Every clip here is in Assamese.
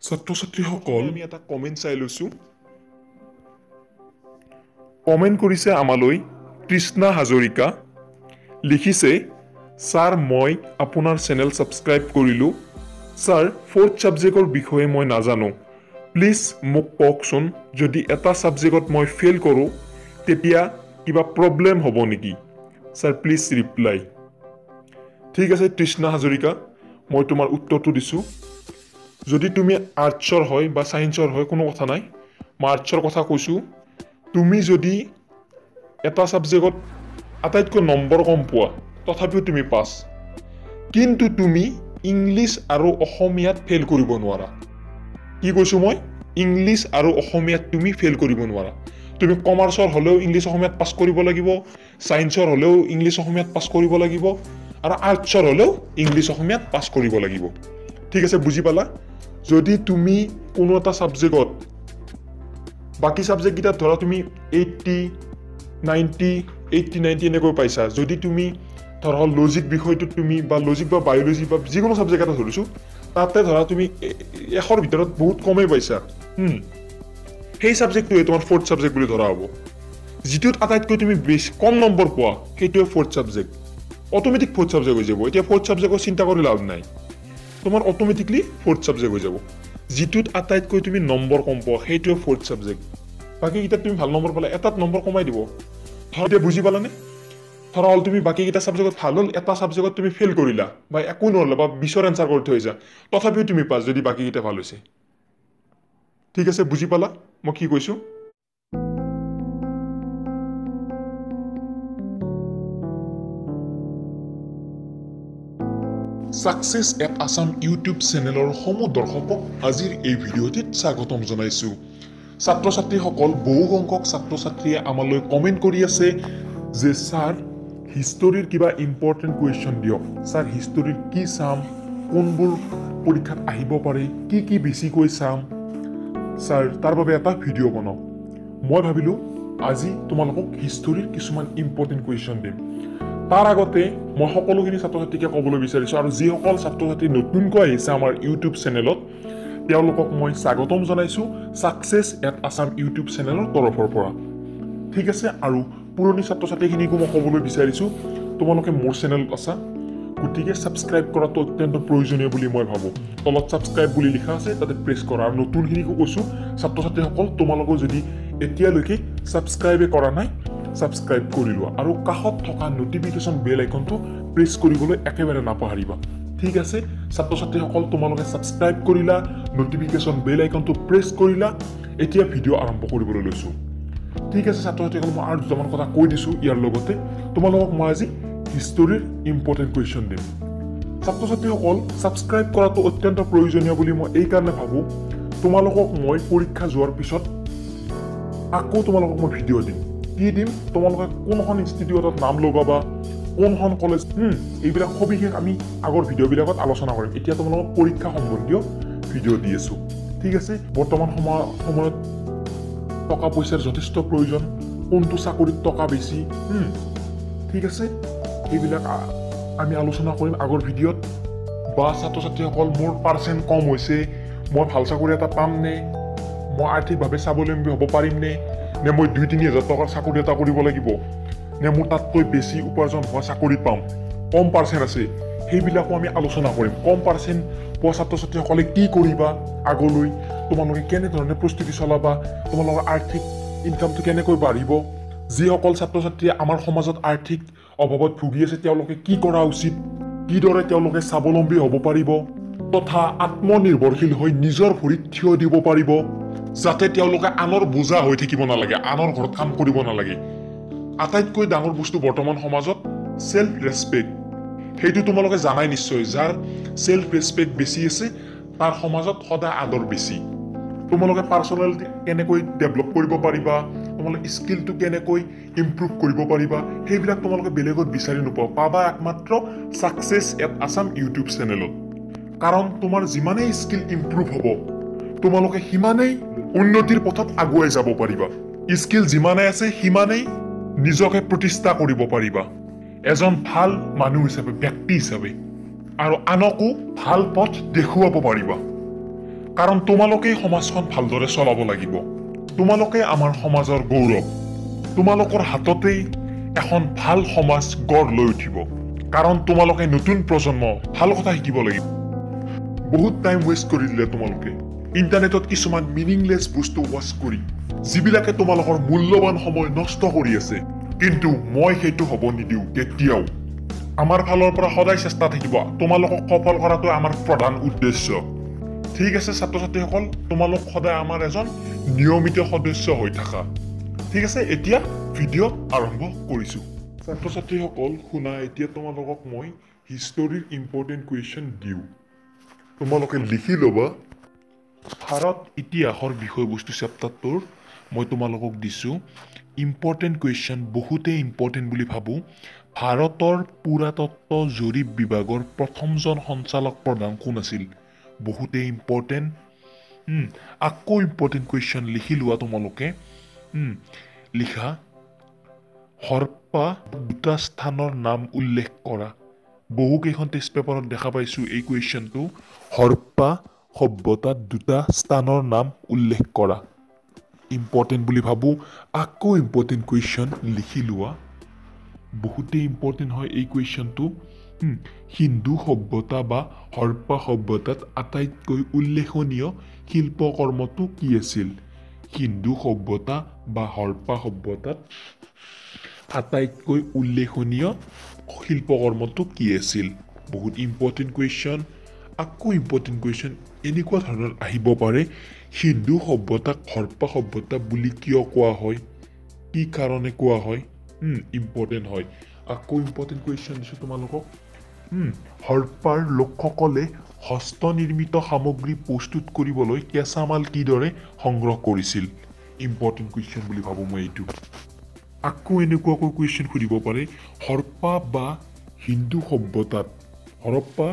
ছাত্ৰ-ছাত্ৰীসকল আমি এটা কমেন্ট চাই লৈছো কমেন্ট কৰিছে আমালৈ কৃষ্ণা হাজৰিকা লিখিছে স্যাৰ মই আপোনাৰ চেনেল সাবস্ক্ৰাইব কৰিলো স্যাৰ ফোৰ্থ সাবজেক্টৰ বিষয়ে মই নাজানো প্লিজ মোক কওকচোন যদি এটা সাবজেক্টত মই ফেল কৰো তেতিয়া কিবা প্ৰবলেম হ'ব নেকি স্যাৰ প্লিজ ৰিপ্লাই ঠিক আছে কৃষ্ণা হাজৰিকা মই তোমাৰ উত্তৰটো দিছো যদি তুমি আৰ্টছৰ হয় বা সায়েন্সৰ হয় কোনো কথা নাই মই আৰ্টছৰ কথা কৈছো তুমি যদি এটা সাবজেক্টত আটাইতকৈ নম্বৰ কম পোৱা তথাপিও তুমি পাস কিন্তু তুমি ইংলিশ আৰু অসমীয়াত ফেল কৰিব নোৱাৰা কি কৈছো মই ইংলিশ আৰু অসমীয়াত তুমি ফেল কৰিব নোৱাৰা তুমি কমাৰ্চৰ হলেও ইংলিশ অসমীয়াত পাস কৰিব লাগিব সায়েন্সৰ হলেও ইংলিশ অসমীয়াত পাস কৰিব লাগিব আৰু আৰ্টছৰ হলেও ইংলিশ অসমীয়াত পাস কৰিব লাগিব ঠিক আছে বুজি পালা যদি তুমি কোনো এটা সাবজেক্টত বাকি সাবজেক্ট গিটা ধৰা তুমি 80 90 80 90 এনেকৈ পাইছা যদি তুমি ধৰা লজিক বিষয়টো তুমি বা লজিক বা বায়োলজি বা যিকোনো সাবজেক্ট এটা ধৰিছো তাতে ধৰা তুমি এখৰ ভিতৰত বহুত কমে পাইছা সেই সাবজেক্টটো তোমাৰ ফোৰ্থ সাবজেক্ট বুলি ধৰা হ'ব যিটোত আটাইতকৈ তুমি বেছি কম নম্বৰ পোৱা সেইটোৱে fourth subject automatic fourth subject হৈ যাব এতিয়া ফোৰ্থ সাবজেক্টৰ চিন্তা কৰি লাভ নাই তোমাৰ অটোমেটিকলি ফোৰ্থ সাবজেক্ট হৈ যাব যিটোত আটাইতকৈ তুমি নম্বৰ কম পোৱা সেইটোৱে ফোৰ্থ সাবজেক্ট বাকি কিটা তুমি ভাল নম্বৰ পালে এটাত নম্বৰ কমাই দিব ধৰা বুজি পালানে ধৰা হল তুমি বাকি কিটা সাবজেক্টত ভাল হল এটা সাবজেক্টত তুমি ফেল কৰিলা বা একো নহলে বা 20ৰ এনসাৰ কৰি থৈছা তথাপিও তুমি পাস যদি বাকি কিটা ভাল হৈছে ঠিক আছে বুজি পালা মই কি কৈছো সাকসেস এট আসাম ইউটিউব চেনেলৰ সমূহ দৰ্শকক আজিৰ এই ভিডিঅ'টিত স্বাগতম জনাইছো ছাত্ৰ-ছাত্ৰীসকল বহু সংখ্যক ছাত্ৰ-ছাত্ৰীয়ে আমালৈ কমেন্ট কৰি আছে যে স্যাৰ হিষ্টৰীৰ কিবা ইম্পৰ্টেন্ট কুৱেশ্যন দিয়ক স্যাৰ হিষ্টৰীৰ কি চাম কোনবোৰ পৰীক্ষাত আহিব পাৰে কি বেছিকৈ চাম স্যাৰ তাৰ বাবে এটা ভিডিঅ' বনাওক মই ভাবিলো আজি তোমালোকক হিষ্টৰীৰ কিছুমান ইম্পৰ্টেন্ট কুৱেশ্যন দিম তাৰ আগতে মই সকলোখিনি ছাত্ৰ-ছাত্ৰীকে ক'বলৈ বিচাৰিছো আৰু যিসকল ছাত্ৰ-ছাত্ৰী নতুনকৈ আহিছে আমাৰ ইউটিউব চেনেলত তেওঁলোকক মই স্বাগতম জনাইছো সাকসেস এট আসাম ইউটিউব চেনেলৰ তৰফৰ পৰা ঠিক আছে আৰু পুৰণি ছাত্ৰ-ছাত্ৰীখিনিকো মই ক'বলৈ বিচাৰিছো তোমালোকে মোৰ চেনেলত আছা গতিকে সাবস্ক্ৰাইব কৰাটো অত্যন্ত প্ৰয়োজনীয় বুলি মই ভাবো তলত সাবস্ক্ৰাইব বুলি লিখা আছে তাতে প্ৰেছ কৰা আৰু নতুনখিনিকো কৈছো ছাত্ৰ-ছাত্ৰীসকল তোমালোকে যদি এতিয়ালৈকে সাবস্ক্ৰাইবে কৰা নাই সাবস্ক্ৰাইব কৰি লোৱা আৰু কাষত থকা নটিফিকেশ্যন বেল আইকনটো প্ৰেছ কৰিবলৈ একেবাৰে নাপাহৰিবা ঠিক আছে ছাত্ৰ-ছাত্ৰীসকল তোমালোকে সাবস্ক্ৰাইব কৰিলা নটিফিকেশ্যন বেল আইকনটো প্ৰেছ কৰিলা এতিয়া ভিডিঅ' আৰম্ভ কৰিবলৈ লৈছো ঠিক আছে ছাত্ৰ-ছাত্ৰীসকল মই আৰু দুটামান কথা কৈ দিছো ইয়াৰ লগতে তোমালোকক মই আজি হিষ্টৰীৰ ইম্পৰ্টেন্ট কুৱেশ্যন দিম ছাত্ৰ-ছাত্ৰীসকল সাবস্ক্ৰাইব কৰাটো অত্যন্ত প্ৰয়োজনীয় বুলি মই এই কাৰণে ভাবো তোমালোকক মই পৰীক্ষা যোৱাৰ পিছত আকৌ তোমালোকক মই ভিডিঅ' দিম কি দিম তোমালোকে কোনখন ইনষ্টিটিউটত নাম লগাবা কোনখন কলেজ এইবিলাক সবিশেষ আমি আগৰ ভিডিঅ'বিলাকত আলোচনা কৰিম এতিয়া তোমালোকক পৰীক্ষা সম্বন্ধীয় ভিডিঅ' দি আছো ঠিক আছে বৰ্তমান সময়ত টকা পইচাৰ যথেষ্ট প্ৰয়োজন কোনটো চাকৰিত টকা বেছি ঠিক আছে এইবিলাক আমি আলোচনা কৰিম আগৰ ভিডিঅ'ত বা ছাত্ৰ-ছাত্ৰীসকল মোৰ পাৰ্চেণ্ট কম হৈছে মই ভাল চাকৰি এটা পাম নে মই আৰ্থিকভাৱে স্বাৱলম্বী হ'ব পাৰিম নে মই 2-3 হাজাৰ টকাৰ চাকৰি এটা কৰিব লাগিব নে মোৰ তাতকৈ বেছি উপাৰ্জন হোৱা চাকৰি পাম কম পাৰ্চেণ্ট আছে সেইবিলাকো আমি আলোচনা কৰিম কম পাৰ্চেণ্ট পোৱা ছাত্ৰ-ছাত্ৰীসকলে কি কৰিবা আগলৈ তোমালোকে কেনেধৰণে প্ৰস্তুতি চলাবা তোমালোকৰ আৰ্থিক ইনকামটো কেনেকৈ বাঢ়িব যিসকল ছাত্ৰ-ছাত্ৰীয়ে আমাৰ সমাজত আৰ্থিক অভাৱত ভুগি আছে তেওঁলোকে কি কৰা উচিত কিদৰে তেওঁলোকে স্বাৱলম্বী হ'ব পাৰিব তথা আত্মনিৰ্ভৰশীল হৈ নিজৰ ভৰিত থিয় দিব পাৰিব যাতে তেওঁলোকে আনৰ বোজা হৈ থাকিব নালাগে আনৰ ঘৰত কাম কৰিব নালাগে আটাইতকৈ ডাঙৰ বস্তু বৰ্তমান সমাজত সেলফ ৰেসপেক্ট সেইটো তোমালোকে জানাই নিশ্চয় যাৰ সেলফ ৰেসপেক্ট বেছি আছে তাৰ সমাজত সদায় আদৰ বেছি তোমালোকে পাৰ্সোনালিটি কেনেকৈ ডেভেলপ কৰিব পাৰিবা তোমালোকে স্কিলটো কেনেকৈ ইমপ্ৰুভ কৰিব পাৰিবা সেইবিলাক তোমালোকে বেলেগত বিচাৰি নোপোৱা পাবা একমাত্ৰ সাকসেস এট আসাম ইউটিউব চেনেলত কাৰণ তোমাৰ যিমানেই স্কিল ইমপ্ৰুভ হ'ব তোমালোকে সিমানেই উন্নতিৰ পথত আগুৱাই যাব পাৰিবা স্কিল যিমানেই আছে সিমানেই নিজকে প্ৰতিষ্ঠা কৰিব পাৰিবা এজন ভাল মানুহ হিচাপে ব্যক্তি হিচাপে আৰু আনকো ভাল পথ দেখুৱাব পাৰিবা কাৰণ তোমালোকেই সমাজখন ভালদৰে চলাব লাগিব। তোমালোকে আমাৰ সমাজৰ গৌৰৱ। তোমালোকৰ হাততেই এখন ভাল সমাজ গঢ় লৈ উঠিব। কাৰণ তোমালোকে নতুন প্ৰজন্ম ভাল কথা শিকিব লাগিব। বহুত টাইম ৱেষ্ট কৰি দিলে তোমালোকে ইণ্টাৰনেটত কিছুমান মিনিংলেছ বস্তু ৱাচ কৰি, যিবিলাকে তোমালোকৰ মূল্যৱান সময় নষ্ট কৰি আছে। কিন্তু মই সেইটো হ'ব নিদিওঁ কেতিয়াও। আমাৰ ফালৰ পৰা সদায় চেষ্টা থাকিব। তোমালোকক সফল কৰাটো আমাৰ প্ৰধান উদ্দেশ্য। ঠিক আছে ছাত্ৰ ছাত্ৰীসকল, তোমালোক সদায় আমাৰ এজন নিয়মিত সদস্য হৈ থাকা। ঠিক আছে, এতিয়া ভিডিঅ' আৰম্ভ কৰিছোঁ। ছাত্ৰ ছাত্ৰীসকল শুনা, এতিয়া তোমালোকক মই হিষ্টৰীৰ ইম্পৰ্টেণ্ট কুৱেশ্যন দিওঁ। তোমালোকে লিখি ল'বা। ভাৰত ইতিহাসৰ বিষয়বস্তু চেপ্টাৰটোৰ মই তোমালোকক দিছোঁ ইম্পৰ্টেণ্ট কুৱেশ্যন, বহুতেই ইম্পৰ্টেণ্ট বুলি ভাবোঁ। ভাৰতৰ পুৰাতত্ব জৰীপ বিভাগৰ প্ৰথমজন সঞ্চালক প্ৰধান কোন আছিল? বহুতেই ইম্পৰ্টেণ্ট। আকৌ ইম্পৰ্টেণ্ট কুৱেশ্যন লিখি লোৱা তোমালোকে। লিখা, হৰপ্পা দুটা স্থানৰ নাম উল্লেখ কৰা। বহুকেইখন টেষ্ট পেপাৰত দেখা পাইছোঁ এই কুৱেশ্যনটো। হৰপ্পা সভ্যতাত দুটা স্থানৰ নাম উল্লেখ কৰা। ইম্পৰ্টেণ্ট বুলি ভাবোঁ। আকৌ ইম্পৰ্টেণ্ট কুৱেশ্যন লিখি লোৱা। বহুতেই ইম্পৰ্টেণ্ট হয় এই কুৱেশ্যনটো। সিন্ধু সভ্যতা বা হৰপ্পা সভ্যতাত আটাইতকৈ উল্লেখনীয় শিল্পকৰ্মটো কি আছিল? সিন্ধু সভ্যতা বা হৰপ্পা সভ্যতাত আটাইতকৈ উল্লেখনীয় শিল্পকৰ্মটো কি আছিল? বহুত ইম্পৰ্টেণ্ট কুৱেশ্যন। আকৌ ইম্পৰ্টেণ্ট কুৱেশ্যন এনেকুৱা ধৰণৰ আহিব পাৰে, সিন্ধু সভ্যতাক হৰপ্পা সভ্যতা বুলি কিয় কোৱা হয়? কি কাৰণে কোৱা হয়? ইম্পৰ্টেণ্ট হয়। আকৌ ইম্পৰ্টেণ্ট কুৱেশ্যন দিছোঁ তোমালোকক। হৰপ্পাৰ লোকসকলে হস্তনিৰ্মিত সামগ্ৰী প্ৰস্তুত কৰিবলৈ কেঁচামাল কিদৰে সংগ্ৰহ কৰিছিল? ইম্পৰ্টেণ্ট কুৱেশ্যন বুলি ভাবোঁ মই এইটো। আকৌ এনেকুৱাকৈ কুৱেশ্যন সুধিব পাৰে, হৰপ্পা বা হিন্দু সভ্যতাত, হৰপ্পা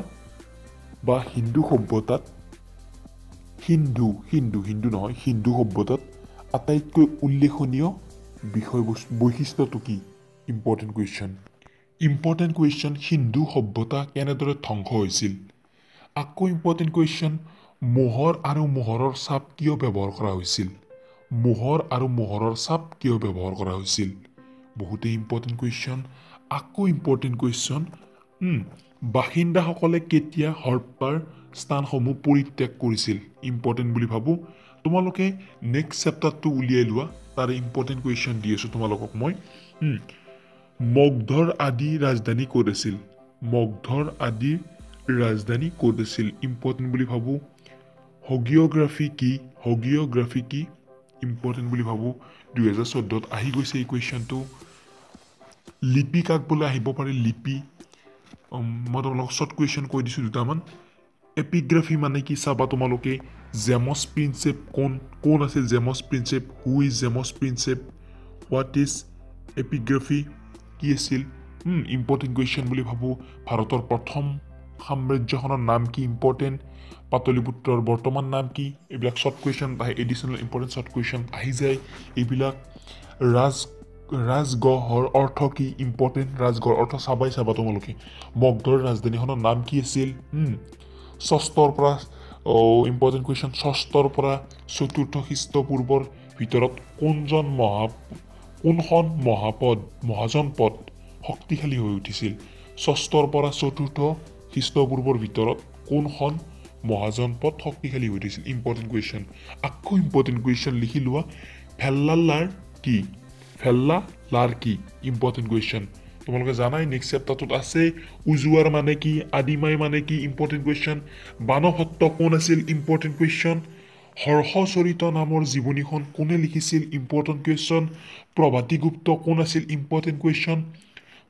বা হিন্দু সভ্যতাত, হিন্দু নহয়, হিন্দু সভ্যতাত আটাইতকৈ উল্লেখনীয় বৈশিষ্ট্যটো কি? Important question. Important question, Sindhu সভ্যতা কেনেদৰে ধ্বংস হৈছিল? আকৌ ইম্পৰ্টেণ্ট কুৱেশ্যন, মোহৰ আৰু মোহৰৰ ছাপ কিয় ব্যৱহাৰ কৰা হৈছিল? মোহৰ আৰু মোহৰৰ ছাপ কিয় ব্যৱহাৰ কৰা হৈছিল? বহুতেই ইম্পৰ্টেণ্ট কুৱেশ্যন। আকৌ ইম্পৰ্টেণ্ট কুৱেশ্যন, বাসিন্দাসকলে কেতিয়া হৰপ্পাৰ স্থানসমূহ পৰিত্যাগ কৰিছিল? ইম্পৰ্টেণ্ট বুলি ভাবোঁ। তোমালোকে নেক্সট চেপ্টাৰটো উলিয়াই লোৱা, তাৰে ইম্পৰ্টেণ্ট কুৱেশ্যন দি আছোঁ তোমালোকক মই। মগধৰ আদি ৰাজধানী ক'ত আছিল? মগধৰ আদি ৰাজধানী ক'ত আছিল? ইম্পৰ্টেণ্ট বুলি ভাবোঁ। হগিঅ'গ্ৰাফি কি? হগিঅ'গ্ৰাফি কি? ইম্পৰ্টেণ্ট বুলি ভাবোঁ। 2014 আহি গৈছে এই কুৱেশ্যনটো। লিপি কাক বোলে আহিব পাৰে? লিপি। মই তোমালোকক শ্বৰ্ট কুৱেশ্যন কৈ দিছোঁ দুটামান। এপিগ্ৰাফি মানে কি চাবা তোমালোকে। জেমছ প্ৰিন্সেপ কোন আছিল? James Prinsep. Who is James Prinsep? What is epigraphy? কি আছিল? ইম্পৰ্টেণ্ট কুৱেশ্যন বুলি ভাবোঁ। ভাৰতৰ প্ৰথম সাম্ৰাজ্যখনৰ নাম কি? ইম্পৰ্টেণ্ট। পাটলিপুত্ৰৰ বৰ্তমান নাম কি? এইবিলাক শ্বৰ্ট কুৱেশ্যন আহে, এডিশ্যনেল ইম্পৰ্টেণ্ট শ্বৰ্ট কুৱেশ্যন আহি যায় এইবিলাক। ৰাজগড়ৰ অৰ্থ কি? ইম্পৰ্টেণ্ট। ৰাজগড় অৰ্থ চাবা তোমালোকে। মগধৰ ৰাজধানীখনৰ নাম কি আছিল? ষষ্ঠৰ পৰা ইম্পৰ্টেণ্ট কুৱেশ্যন, ষষ্ঠৰ পৰা চতুৰ্থ খ্ৰীষ্টপূৰ্বৰ ভিতৰত কোনখন মহাজনপদ শক্তিশালী হৈ উঠিছিল? ষষ্ঠৰ পৰা চতুৰ্থ খ্ৰীষ্টপূৰ্বৰ ভিতৰত কোনখন মহাজনপদ শক্তিশালী হৈ উঠিছিল? Important question. আকৌ ইম্পৰ্টেণ্ট কুৱেশ্যন লিখি লোৱা। ভেল্লালাৰ কি? ভেল্লালাৰ কি? Important question. তোমালোকে জানাই নেক্সট চেপ্টাৰটোত আছে। উজুৱাৰ মানে কি? আদিমাই মানে কি? Important question. বানভট্ট কোন আছিল? Important question. হৰ্ষচৰিত নামৰ জীৱনীখন কোনে লিখিছিল? Important question. প্ৰভাতীগুপ্ত কোন আছিল? Important question.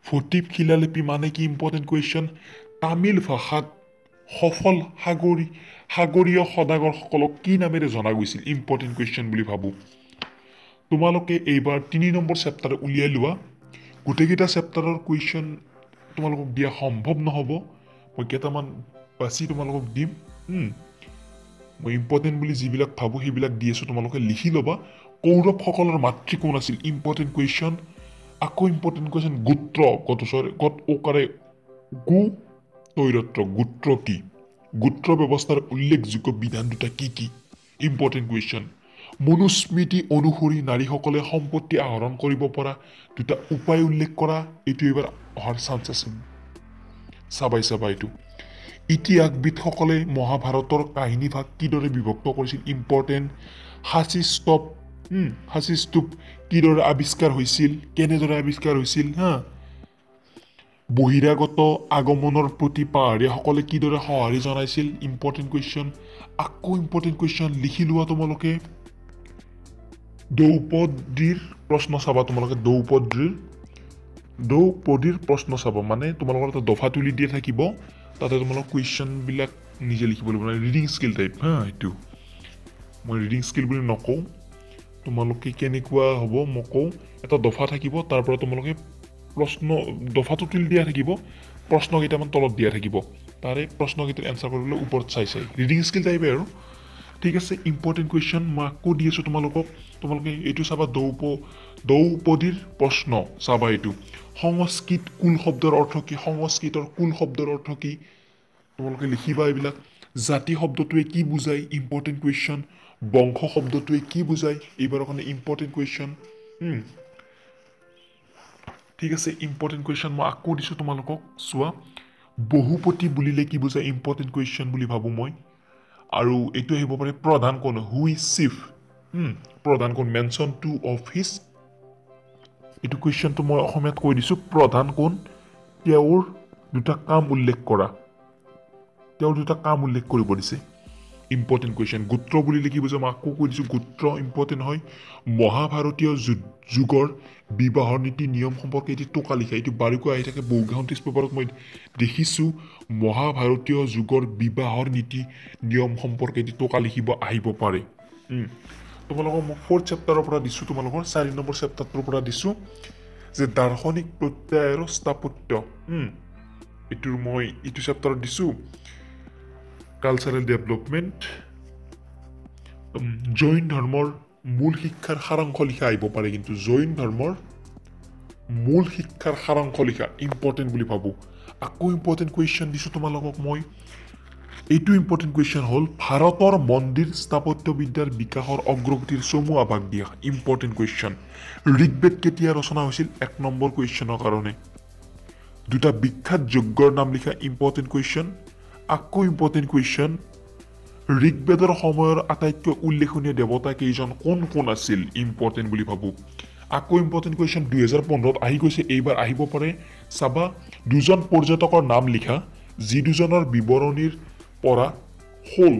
ভোটিভ শিলালিপি মানে কি? Important question. তামিল ভাষাত সফল সাগৰীয় সদাগৰসকলক কি নামেৰে জনা গৈছিল? ইম্পৰ্টেণ্ট কুৱেশ্যন বুলি ভাবোঁ। তোমালোকে এইবাৰ 3 নম্বৰ চেপ্টাৰ উলিয়াই লোৱা। গোটেইকেইটা চেপ্টাৰৰ কুৱেশ্যন তোমালোকক দিয়া সম্ভৱ নহ'ব, মই কেইটামান বাছি তোমালোকক দিম। মই ইম্পৰ্টেণ্ট বুলি যিবিলাক ভাবোঁ সেইবিলাক দি আছোঁ, তোমালোকে লিখি ল'বা। কৌৰৱসকলৰ মাতৃ কোন আছিল? Important question. আকৌ ইম্পৰ্টেণ্ট কুৱেশ্যন, গোত্ৰ গোত্ৰ কি? গোত্ৰ ব্যৱস্থাৰ উল্লেখযোগ্য বিধান দুটা কি কি ইম্পৰ্টেণ্ট কুৱেশ্যন মনুস্মৃতি অনুসৰি নাৰীসকলে সম্পত্তি আহৰণ কৰিব পৰা দুটা উপায় উল্লেখ কৰা এইটো এবাৰ অহাৰ চান্স আছে চাবা এইটো ইতিহাসবিদসকলে মহাভাৰতৰ কাহিনীভাগ কিদৰে বিভক্ত কৰিছিল ইম্পৰ্টেণ্ট সাঁচী স্তূপ কিদৰে আৱিষ্কাৰ হৈছিল কেনেদৰে আৱিষ্কাৰ হৈছিল বহিৰাগত আগমনৰ প্ৰতি পাহাৰীয়াসকলে কিদৰে সঁহাৰি জনাইছিল ইম্পৰ্টেণ্ট কুৱেশ্যন আকৌ ইম্পৰ্টেণ্ট কুৱেশ্যন লিখি লোৱা তোমালোকে দ্ৰৌপদীৰ প্ৰশ্ন চাবা তোমালোকে দ্ৰৌপদীৰ প্ৰশ্ন চাবা মানে তোমালোকৰ এটা দফা তুলি দিয়া থাকিব তাতে তোমালোক কুৱেশ্যনবিলাক নিজে লিখিব লাগিব মানে ৰিডিং স্কিল টাইপ এইটো মই ৰিডিং স্কিল বুলি নকওঁ তোমালোকে কেনেকুৱা হ'ব মই কওঁ এটা দফা থাকিব তাৰ পৰা তোমালোকে প্ৰশ্ন দফাটো তুলি দিয়া থাকিব প্ৰশ্ন কেইটামান তলত দিয়া থাকিব তাৰে প্ৰশ্নকেইটাৰ এনচাৰ কৰিবলৈ ওপৰত চাই ৰিডিং স্কিল টাইপে আৰু ঠিক আছে ইম্পৰ্টেণ্ট কুৱেশ্যন মই আকৌ দি আছোঁ তোমালোকে এইটো চাবা দ্ৰৌপদীৰ প্ৰশ্ন চাবা এইটো সংস্কৃত কুল শব্দৰ অৰ্থ কি সংস্কৃতৰ কুল শব্দৰ অৰ্থ কি তোমালোকে লিখিবা এইবিলাক জাতি শব্দটোৱে কি বুজায় ইম্পৰ্টেণ্ট কুৱেশ্যন বংশ শব্দটোৱে কি বুজায় এইবাৰৰ কাৰণে ইম্পৰ্টেণ্ট কুৱেশ্যন ঠিক আছে ইম্পৰ্টেণ্ট কুৱেশ্যন মই আকৌ দিছোঁ তোমালোকক চোৱা বহুপতি বুলিলে কি বুজায় ইম্পৰ্টেণ্ট কুৱেশ্যন বুলি ভাবোঁ মই আৰু এইটো আহিব পাৰে প্ৰধান কোন হু ইজ চিফ প্ৰধান কোন মেনশ্যন টু অফ হিজ এইটো কুৱেশ্যনটো মই অসমীয়াত কৈ দিছোঁ প্ৰধান কোন তেওঁৰ দুটা কাম উল্লেখ কৰিব দিছে ইম্পৰ্টেণ্ট কুৱেশ্যন গোত্ৰ বুলিলে কি বুজায় মই আকৌ কৈ দিছোঁ গোত্ৰ ইম্পৰ্টেণ্ট হয় মহাভাৰতীয় যুগৰ বিবাহৰ নীতি নিয়ম সম্পৰ্কে এটি টোকা লিখা এইটো বাৰুকৈ আহি থাকে বহুকেইখন টেষ্ট পেপাৰত মই দেখিছোঁ মহাভাৰতীয় যুগৰ বিবাহৰ নীতি নিয়ম সম্পৰ্কে এটি টোকা লিখিব আহিব পাৰে তোমালোকক মই 4th চেপ্টাৰৰ পৰা দিছোঁ তোমালোকৰ 4 নম্বৰ চেপ্টাৰটোৰ পৰা দিছোঁ যে দাৰ্শনিক প্ৰত্যয় আৰু স্থাপত্য এইটোৰ মই এইটো চেপ্টাৰত দিছোঁ কালচাৰেল ডেভেলপমেণ্ট জৈন ধৰ্মৰ মূল শিক্ষাৰ সাৰাংশ লিখা আহিব পাৰে কিন্তু জৈন ধৰ্মৰ মূল শিক্ষাৰ সাৰাংশ লিখা ইম্পৰ্টেণ্ট বুলি ভাবোঁ আকৌ ইম্পৰ্টেণ্ট কুৱেশ্যন দিছোঁ তোমালোকক মই এইটো ইম্পৰ্টেণ্ট কুৱেশ্যন হ'ল ভাৰতৰ মন্দিৰ স্থাপত্যবিদ্যাৰ বিকাশৰ অগ্ৰগতিৰ চমু আভাস দিয়া ইম্পৰ্টেণ্ট কুৱেশ্যন ঋগ্বেদ কেতিয়া ৰচনা হৈছিল 1 নম্বৰ কুৱেশ্যনৰ কাৰণে দুটা বিখ্যাত যজ্ঞৰ নাম লিখা ইম্পৰ্টেণ্ট কুৱেশ্যন আকৌ ইম্পৰ্টেণ্ট কুৱেশ্যন ঋগ্বেদৰ সময়ৰ আটাইতকৈ উল্লেখনীয় দেৱতা কেইজন কোন আছিল ইম্পৰ্টেণ্ট বুলি ভাবোঁ আকৌ ইম্পৰ্টেণ্ট কুৱেশ্যন 2015ত আহি গৈছে এইবাৰ আহিব পাৰে চাবা দুজন পৰ্যটকৰ নাম লিখা যি দুজনৰ বিৱৰণীৰ পৰা শোল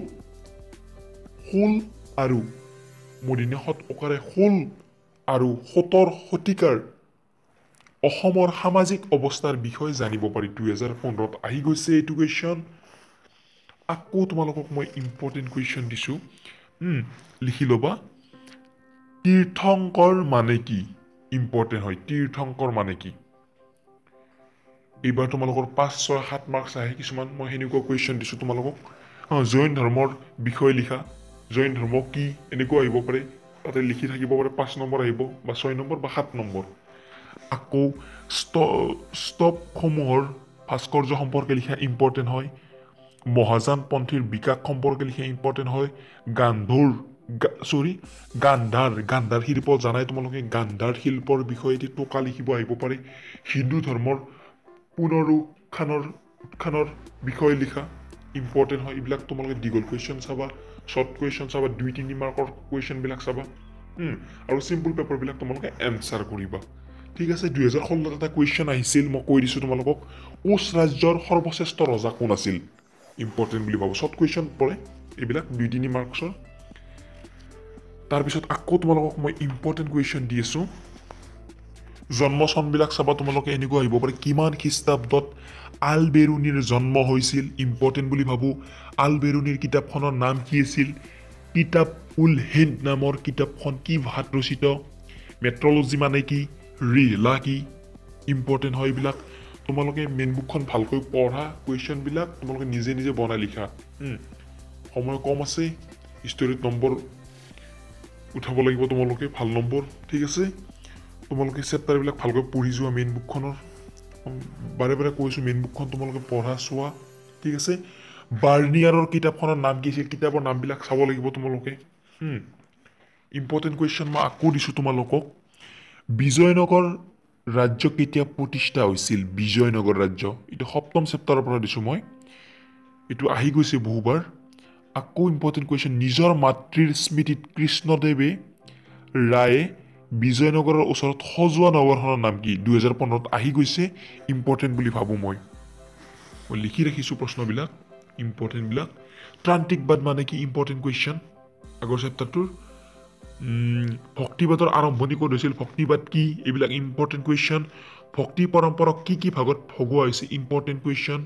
আৰু মদিনাহত অকাৰে শোল আৰু 17 শতিকাৰ অসমৰ সামাজিক অৱস্থাৰ বিষয়ে জানিব পাৰি 2015ত আহি গৈছে এইটো কুৱেশ্যন আকৌ তোমালোকক মই ইম্পৰ্টেণ্ট কুৱেশ্যন দিছোঁ লিখি ল'বা তীৰ্থংকৰ মানে কি ইম্পৰ্টেণ্ট হয় তীৰ্থংকৰ মানে কি এইবাৰ তোমালোকৰ 5, 6, 7 মাৰ্কছ আহে কিছুমান মই সেনেকুৱা কুৱেশ্যন দিছোঁ তোমালোকক জৈন ধৰ্মৰ বিষয়ে লিখা জৈন ধৰ্ম কি এনেকুৱা আহিব পাৰে তাতে লিখি থাকিব পাৰে 5 নম্বৰ আহিব বা 6 নম্বৰ বা 7 নম্বৰ আকৌ স্তৱসমূহৰ ভাস্কৰ্য সম্পৰ্কে লিখা ইম্পৰ্টেণ্ট হয় মহাযানপন্থীৰ বিকাশ সম্পৰ্কে লিখা ইম্পৰ্টেণ্ট হয় গান্ধাৰ শিল্প জানাই তোমালোকে গান্ধাৰ শিল্পৰ বিষয়ে এটি টোকা লিখিব আহিব পাৰে হিন্দু ধৰ্মৰ পুনৰুত্থানৰ বিষয়ে লিখা ইম্পৰ্টেণ্ট হয় এইবিলাক তোমালোকে দীঘল কুৱেশ্যন চাবা শ্বৰ্ট কুৱেশ্যন চাবা 2-3 মাৰ্কৰ কুৱেশ্যনবিলাক চাবা আৰু চিম্পল পেপাৰবিলাক তোমালোকে এনচাৰ কৰিবা ঠিক আছে 2016ত এটা কুৱেশ্যন আহিছিল মই কৈ দিছোঁ তোমালোকক কোচ ৰাজ্যৰ সৰ্বশ্ৰেষ্ঠ ৰজা কোন আছিল ইম্পৰ্টেণ্ট বুলি ভাবোঁ শ্বৰ্ট কুৱেশ্যন পৰে এইবিলাক 2-3 মাৰ্কছৰ তাৰপিছত আকৌ তোমালোকক মই ইম্পৰ্টেণ্ট কুৱেশ্যন দি আছোঁ জন্ম চনবিলাক চাবা তোমালোকে এনেকুৱা আহিব পাৰে কিমান খ্ৰীষ্টাব্দত আল বেৰুনিৰ জন্ম হৈছিল ইম্পৰ্টেণ্ট বুলি ভাবোঁ আল বেৰুনিৰ কিতাপখনৰ নাম কি আছিল কিতাপ উল হিন্দ নামৰ কিতাপখন কি ভাষাত ৰচিত মেট্ৰলজি মানে কি ৰিহলা কি ইম্পৰ্টেণ্ট হয় এইবিলাক তোমালোকে মেইন বুকখন ভালকৈ পঢ়া কুৱেশ্যনবিলাক তোমালোকে নিজে বনাই লিখা সময় কম আছে ষ্টৰীত নম্বৰ উঠাব লাগিব তোমালোকে ভাল নম্বৰ ঠিক আছে তোমালোকে চেপ্টাৰবিলাক ভালকৈ পঢ়ি যোৱা মেইন বুকখনৰ বাৰে কৈছোঁ মেইন বুকখন তোমালোকে পঢ়া চোৱা ঠিক আছে বাৰ্নিয়াৰৰ কিতাপখনৰ নাম কি আছিল কিতাপৰ নামবিলাক চাব লাগিব তোমালোকে ইম্পৰ্টেণ্ট কুৱেশ্যন মই আকৌ দিছোঁ তোমালোকক বিজয়নগৰ ৰাজ্য কেতিয়া প্ৰতিষ্ঠা হৈছিল বিজয়নগৰ ৰাজ্য এইটো 7ম চেপ্টাৰৰ পৰা দিছোঁ মই এইটো আহি গৈছে বহুবাৰ আকৌ ইম্পৰ্টেণ্ট কুৱেশ্যন নিজৰ মাতৃৰ স্মৃতিত কৃষ্ণদেৱে ৰায়ে বিজয়নগৰৰ ওচৰত সজোৱা নগৰখনৰ নাম কি 2015ত আহি গৈছে ইম্পৰ্টেণ্ট বুলি ভাবোঁ মই লিখি ৰাখিছোঁ প্ৰশ্নবিলাক ইম্পৰ্টেণ্টবিলাক ত্ৰান্তিকবাদ মানে কি ইম্পৰ্টেণ্ট কুৱেশ্যন আগৰ চেপ্টাৰটোৰ ভক্তিবাদৰ আৰম্ভণি ক'ত হৈছিল ভক্তিবাদ কি এইবিলাক ইম্পৰ্টেণ্ট কুৱেশ্যন ভক্তি পৰম্পৰাক কি ভাগত ভগোৱা হৈছে ইম্পৰ্টেণ্ট কুৱেশ্যন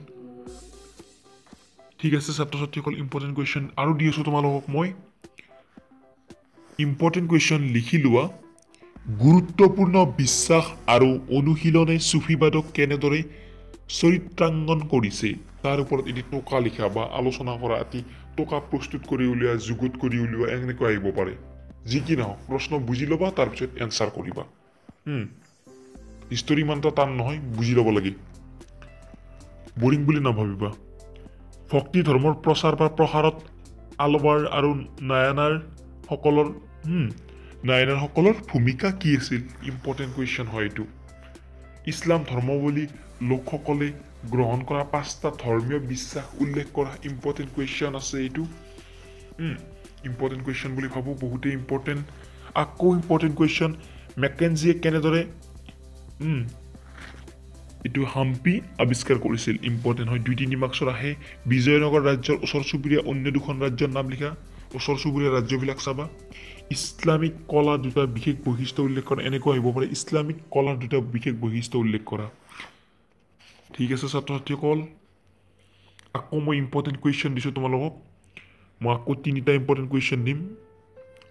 ঠিক আছে ছাত্ৰ ছাত্ৰীসকল ইম্পৰ্টেণ্ট কুৱেশ্যন আৰু দি আছোঁ তোমালোকক মই ইম্পৰ্টেণ্ট কুৱেশ্যন লিখি লোৱা গুৰুত্বপূৰ্ণ বিশ্বাস আৰু অনুশীলনে চুফিবাদক কেনেদৰে চৰিত্ৰাংগন কৰিছে তাৰ ওপৰত এটি টোকা লিখা বা আলোচনা কৰা এটি টোকা প্ৰস্তুত কৰি উলিওৱা যুগুত কৰি উলিওৱা এনেকৈ আহিব পাৰে যি কি নহওক প্ৰশ্ন বুজি ল'বা তাৰপিছত এনচাৰ কৰিবা হিষ্টৰী ইমান এটা টান নহয় বুজি ল'ব লাগে বৰিং বুলি নাভাবিবা ভক্তি ধৰ্মৰ প্ৰচাৰ বা প্ৰসাৰত আলবাৰ আৰু নায়ানাৰসকলৰ ভূমিকা কি আছিল ইম্পৰ্টেণ্ট কুৱেশ্যন হয় এইটো ইছলাম ধৰ্মাৱলী লোকসকলে গ্ৰহণ কৰা 5টা ধৰ্মীয় বিশ্বাস উল্লেখ কৰা ইম্পৰ্টেণ্ট কুৱেশ্যন আছে এইটো ইম্পৰ্টেণ্ট কুৱেশ্যন বুলি ভাবোঁ বহুতেই ইম্পৰ্টেণ্ট আকৌ ইম্পৰ্টেণ্ট কুৱেশ্যন মেকেঞ্জিয়ে কেনেদৰে এইটো হাম্পি আৱিষ্কাৰ কৰিছিল ইম্পৰ্টেণ্ট হয় 2-3 মাৰ্কছৰ আহে বিজয়নগৰ ৰাজ্যৰ ওচৰ চুবুৰীয়া অন্য দুখন ৰাজ্যৰ নাম লিখা ওচৰ চুবুৰীয়া ৰাজ্যবিলাক চাবা ইছলামিক কলা দুটা বিশেষ বৈশিষ্ট্য উল্লেখ কৰা এনেকুৱা আহিব পাৰে ইছলামিক কলাৰ দুটা বিশেষ বৈশিষ্ট্য উল্লেখ কৰা ঠিক আছে ছাত্ৰ ছাত্ৰীসকল আকৌ মই ইম্পৰ্টেণ্ট কুৱেশ্যন দিছোঁ তোমালোকক মই আকৌ 3টা ইম্পৰ্টেণ্ট কুৱেশ্যন দিম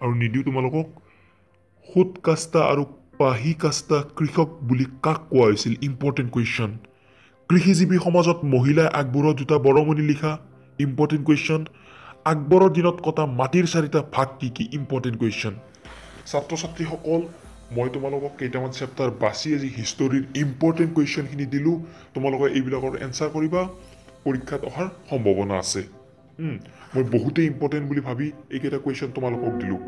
আৰু নিদিওঁ তোমালোকক সুত কাষ্টা আৰু পাহি কাষ্টা কৃষক বুলি কাক কোৱা হৈছিল ইম্পৰ্টেণ্ট কুৱেশ্যন কৃষিজীৱী সমাজত মহিলাই আগবঢ়োৱা দুটা বৰঙণি লিখা ইম্পৰ্টেণ্ট কুৱেশ্যন আকবৰৰ দিনত কটা মাটিৰ 4টা ভাগ কি ইম্পৰ্টেণ্ট কুৱেশ্যন ছাত্ৰ ছাত্ৰীসকল মই তোমালোকক কেইটামান চেপ্টাৰ বাছি আজি হিষ্টৰীৰ ইম্পৰ্টেণ্ট কুৱেশ্যনখিনি দিলোঁ তোমালোকে এইবিলাকৰ এনচাৰ কৰিবা পৰীক্ষাত অহাৰ সম্ভাৱনা আছে মই বহুতেই ইম্পৰ্টেণ্ট বুলি ভাবি এইকেইটা কুৱেশ্যন তোমালোকক দিলোঁ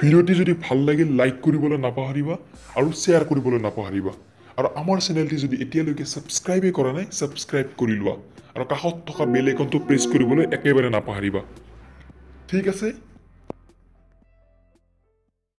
ভিডিঅ'টি যদি ভাল লাগিল লাইক কৰিবলৈ নাপাহৰিবা আৰু শ্বেয়াৰ কৰিবলৈ নাপাহৰিবা আৰু আমাৰ চেনেলটি যদি এতিয়ালৈকে ছাবস্ক্ৰাইবেই কৰা নাই ছাবস্ক্ৰাইব কৰি লোৱা আৰু কাষত থকা বেল আইকনটো প্ৰেছ কৰিবলৈ একেবাৰে নাপাহৰিবা ঠিক আছে